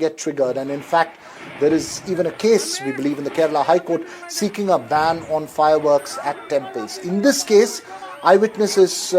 get triggered. And in fact, there is even a case, we believe, in the Kerala High Court seeking a ban on fireworks at temples. In this case, eyewitnesses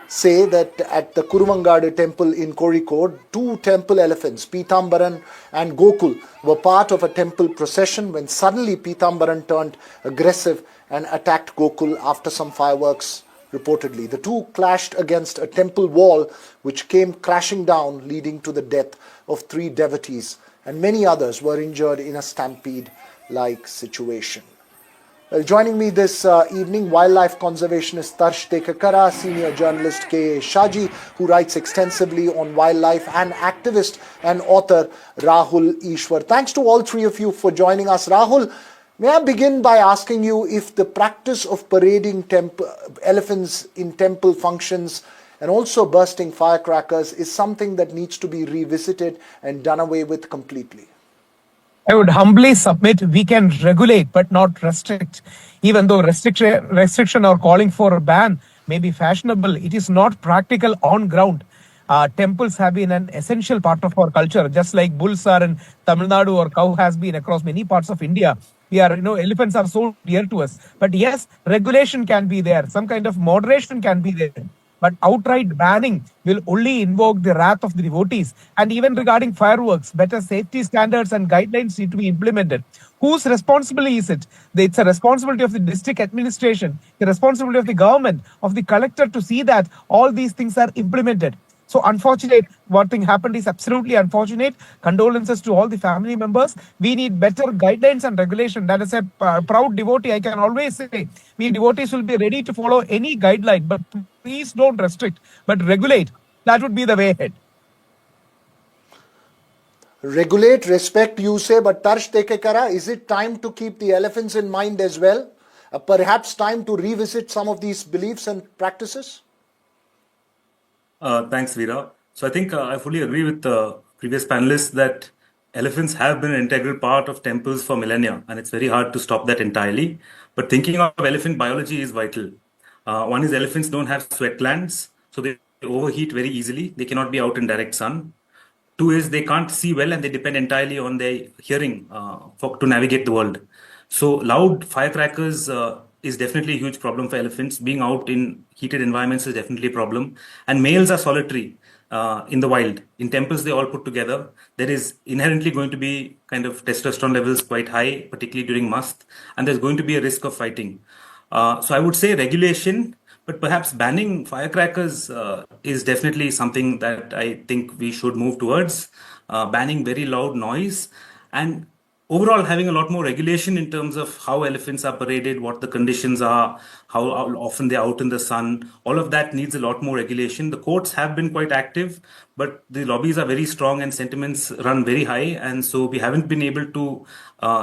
say that at the Kuruvangadu temple in Kozhikode, two temple elephants, Pitambaran and Gokul, were part of a temple procession when suddenly Pitambaran turned aggressive and attacked Gokul after some fireworks reportedly. The two clashed against a temple wall which came crashing down, leading to the death of 3 devotees, and many others were injured in a stampede-like situation. Well, joining me this evening, wildlife conservationist Tarsh Tekakara, senior journalist K. Shaji, who writes extensively on wildlife, and activist and author Rahul Ishwar. Thanks to all three of you for joining us. Rahul, may I begin by asking you if the practice of parading elephants in temple functions and also bursting firecrackers is something that needs to be revisited and done away with completely? I would humbly submit we can regulate but not restrict. Even though restriction or calling for a ban may be fashionable, it is not practical on ground. Temples have been an essential part of our culture, just like bulls are in Tamil Nadu or cow has been across many parts of India. Elephants are so dear to us. But yes, regulation can be there. Some kind of moderation can be there. But outright banning will only invoke the wrath of the devotees. And even regarding fireworks, better safety standards and guidelines need to be implemented. Whose responsibility is it? It's a responsibility of the district administration, the responsibility of the government, of the collector to see that all these things are implemented. So unfortunate, what thing happened is absolutely unfortunate. Condolences to all the family members. We need better guidelines and regulation. That is a proud devotee. I can always say, we devotees will be ready to follow any guideline, but please don't restrict, but regulate. That would be the way ahead. Regulate, respect, you say, but Tarsh Tekekara, is it time to keep the elephants in mind as well? Perhaps time to revisit some of these beliefs and practices? Thanks, Veera. So I think I fully agree with the previous panelists that elephants have been an integral part of temples for millennia, and it's very hard to stop that entirely. But thinking of elephant biology is vital. One is elephants don't have sweat glands, so they overheat very easily. They cannot be out in direct sun. 2 is they can't see well and they depend entirely on their hearing to navigate the world. So loud firecrackers is definitely a huge problem for elephants. Being out in heated environments is definitely a problem. And males are solitary in the wild. In temples, they all put together. There is inherently going to be kind of testosterone levels quite high, particularly during mast, and there's going to be a risk of fighting. So I would say regulation, but perhaps banning firecrackers is definitely something that I think we should move towards. Banning very loud noise and overall having a lot more regulation in terms of how elephants are paraded, what the conditions are, how often they're out in the sun. All of that needs a lot more regulation. The courts have been quite active, but the lobbies are very strong and sentiments run very high. And so we haven't been able to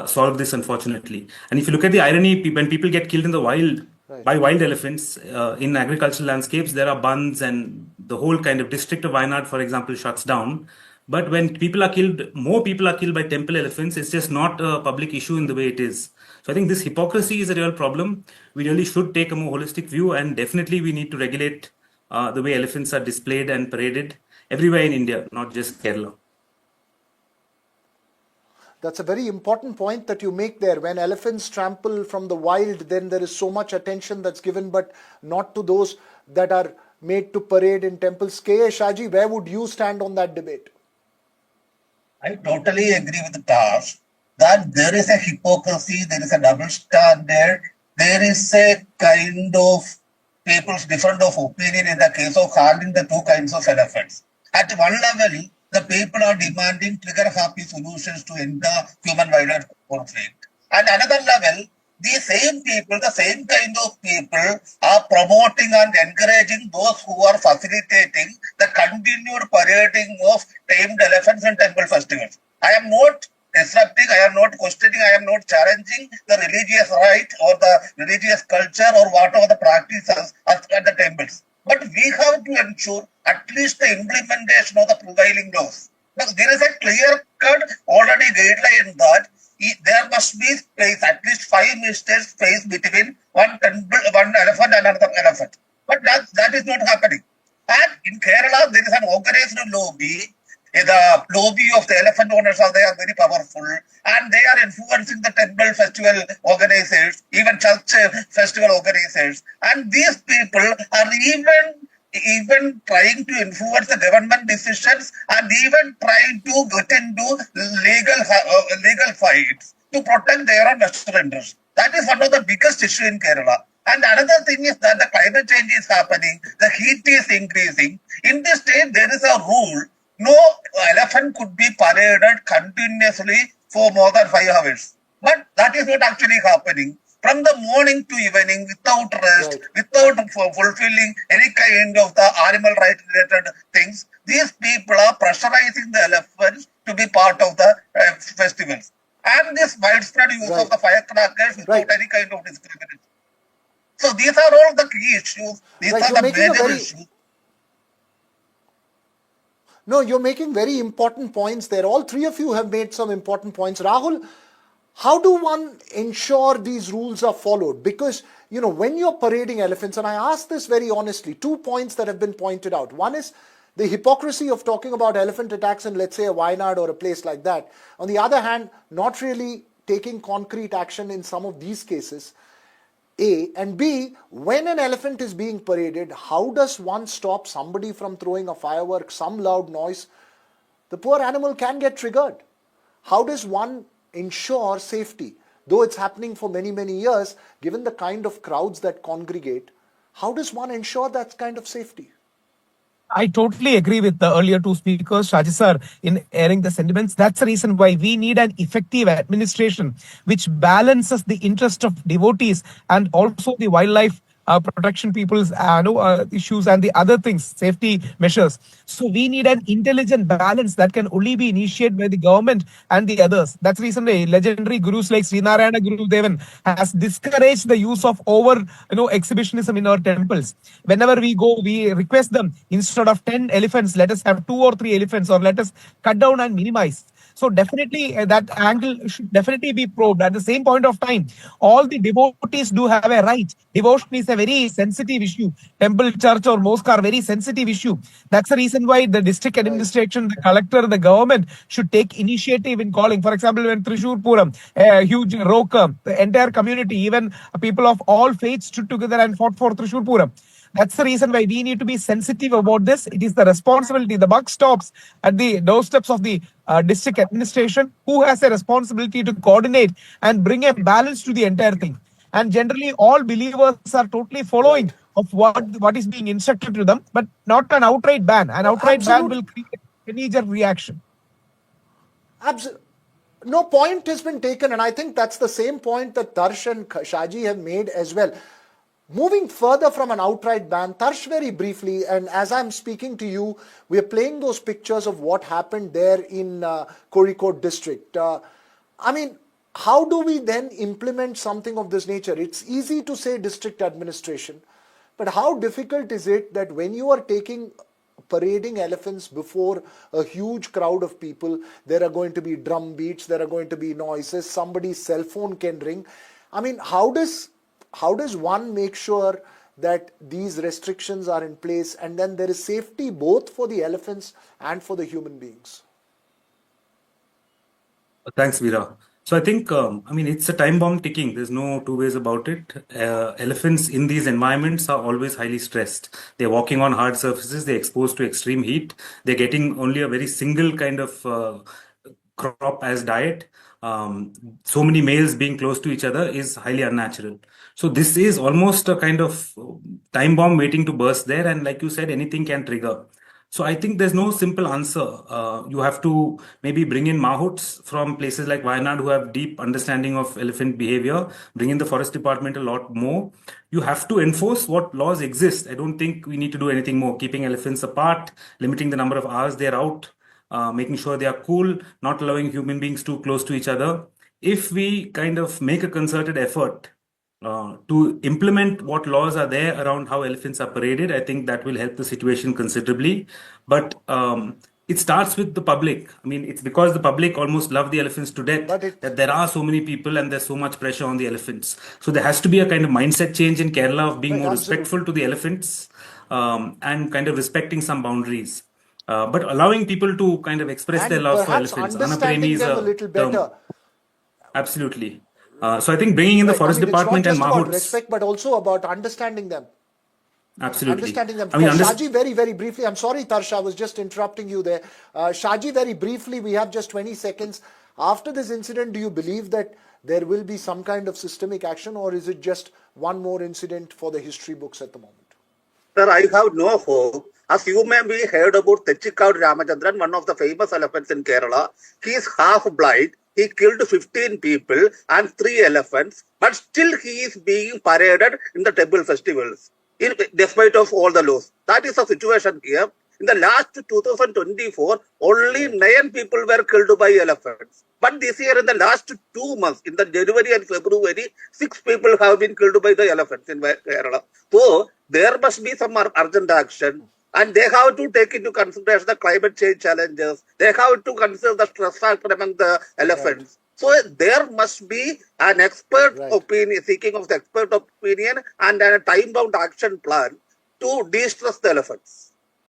solve this, unfortunately. And if you look at the irony, when people get killed in the wild, by wild elephants in agricultural landscapes, there are bans and the whole kind of district of Wayanad, for example, shuts down. But when people are killed, more people are killed by temple elephants. It's just not a public issue in the way it is. So I think this hypocrisy is a real problem. We really should take a more holistic view, and definitely we need to regulate the way elephants are displayed and paraded everywhere in India, not just Kerala. That's a very important point that you make there. When elephants trample from the wild, then there is so much attention that's given, but not to those that are made to parade in temples. K.A. Shaji, where would you stand on that debate? I totally agree with the task that there is a hypocrisy, there is a double standard, there is a kind of people's difference of opinion in the case of handling the 2 kinds of elephants. At one level, the people are demanding trigger-happy solutions to end the human-wildlife conflict. At another level, the same people, the same kind of people are promoting and encouraging those who are facilitating the continued parading of tamed elephants in temple festivals. I am not disrupting, I am not questioning, I am not challenging the religious right or the religious culture or whatever the practices at the temples. But we have to ensure at least the implementation of the prevailing laws. Because there is a clear-cut already guideline that there must be space, at least 5 meters space between one elephant and another elephant. But that is not happening. And in Kerala, there is an organized lobby The lobby of the elephant owners are they are very powerful, and they are influencing the temple festival organizers, even church festival organizers, and these people are even trying to influence the government decisions and even trying to get into legal fights to protect their own vested interests. That is one of the biggest issue in Kerala. And another thing is that the climate change is happening, the heat is increasing. In this state, there is a rule: no elephant could be paraded continuously for more than 5 hours. But that is not actually happening. From the morning to evening, without rest, without fulfilling any kind of the animal rights related things, these people are pressurizing the elephants to be part of the festivals. And this widespread use of the firecrackers without any kind of discrimination. So these are all the key issues. These are the major issues. No, you're making very important points there. All three of you have made some important points. Rahul, how do one ensure these rules are followed? Because, when you're parading elephants, and I ask this very honestly, 2 points that have been pointed out. One is the hypocrisy of talking about elephant attacks in, let's say, a Wayanad or a place like that. On the other hand, not really taking concrete action in some of these cases. A, and B, when an elephant is being paraded, how does one stop somebody from throwing a firework, some loud noise? The poor animal can get triggered. How does one ensure safety? Though it's happening for many, many years, given the kind of crowds that congregate, how does one ensure that kind of safety? I totally agree with the earlier two speakers, Shaji sir, in airing the sentiments. That's the reason why we need an effective administration which balances the interest of devotees and also the wildlife protection people's issues and the other things, safety measures. So we need an intelligent balance that can only be initiated by the government and the others. That's the reason why legendary gurus like Srinarayana Guru Devan has discouraged the use of exhibitionism in our temples. Whenever we go, we request them, instead of 10 elephants, let us have 2 or 3 elephants, or let us cut down and minimize. So definitely that angle should definitely be probed. At the same point of time, all the devotees do have a right. Devotion is a very sensitive issue. Temple, church or mosque are very sensitive issue. That's the reason why the district administration, the collector, the government should take initiative in calling. For example, when Trishur Puram, a huge roka, the entire community, even people of all faiths stood together and fought for Trishur Puram. That's the reason why we need to be sensitive about this. It is the responsibility. The buck stops at the doorsteps of the district administration, who has a responsibility to coordinate and bring a balance to the entire thing. And generally, all believers are totally following of what is being instructed to them, but not an outright ban. An outright ban will create a knee-jerk reaction. Absolutely. No, point has been taken, and I think that's the same point that Tarsh and Shaji have made as well. Moving further from an outright ban, Tarsh, very briefly, and as I'm speaking to you, we are playing those pictures of what happened there in Kozhikode district. How do we then implement something of this nature? It's easy to say district administration, but how difficult is it that when you are parading elephants before a huge crowd of people, there are going to be drum beats, there are going to be noises, somebody's cell phone can ring. How does one make sure that these restrictions are in place and then there is safety both for the elephants and for the human beings? Thanks, Veera. So I think, it's a time bomb ticking. There's no two ways about it. Elephants in these environments are always highly stressed. They're walking on hard surfaces. They're exposed to extreme heat. They're getting only a very single kind of crop as diet. So many males being close to each other is highly unnatural. So this is almost a kind of time bomb waiting to burst there. And like you said, anything can trigger. So I think there's no simple answer. You have to maybe bring in mahouts from places like Wayanad who have deep understanding of elephant behavior, bring in the forest department a lot more. You have to enforce what laws exist. I don't think we need to do anything more. Keeping elephants apart, limiting the number of hours they're out, making sure they are cool, not allowing human beings too close to each other. If we kind of make a concerted effort to implement what laws are there around how elephants are paraded, I think that will help the situation considerably. But it starts with the public. It's because the public almost love the elephants to death that there are so many people and there's so much pressure on the elephants. So there has to be a kind of mindset change in Kerala of being more respectful to the elephants and kind of respecting some boundaries. but allowing people to kind of express their And love for perhaps elephants. Anapremi understanding is them a a little term. better. Absolutely. So I think bringing in the Right. I forest mean, it's not department and just about mahouts. respect, but also about understanding them. Absolutely. Understanding them. I mean, Shaji, very, very briefly. I'm sorry, Tarsha, I was just interrupting you there. Shaji, very briefly, we have just 20 seconds. After this incident, do you believe that there will be some kind of systemic action, or is it just one more incident for the history books at the moment? Sir, I have no hope. As you may be heard about Techikaud Ramachandran, one of the famous elephants in Kerala. He is half blind. He killed 15 people and 3 elephants, but still he is being paraded in the temple festivals, despite of all the laws. That is the situation here. In the last 2024, only 9 people were killed by elephants. But this year, in the last 2 months, in the January and February, 6 people have been killed by the elephants in Kerala. So there must be some urgent action. And they have to take into consideration the climate change challenges. They have to consider the stress factor among the elephants. So there must be an expert opinion, seeking of the expert opinion and a time-bound action plan to de-stress the elephants.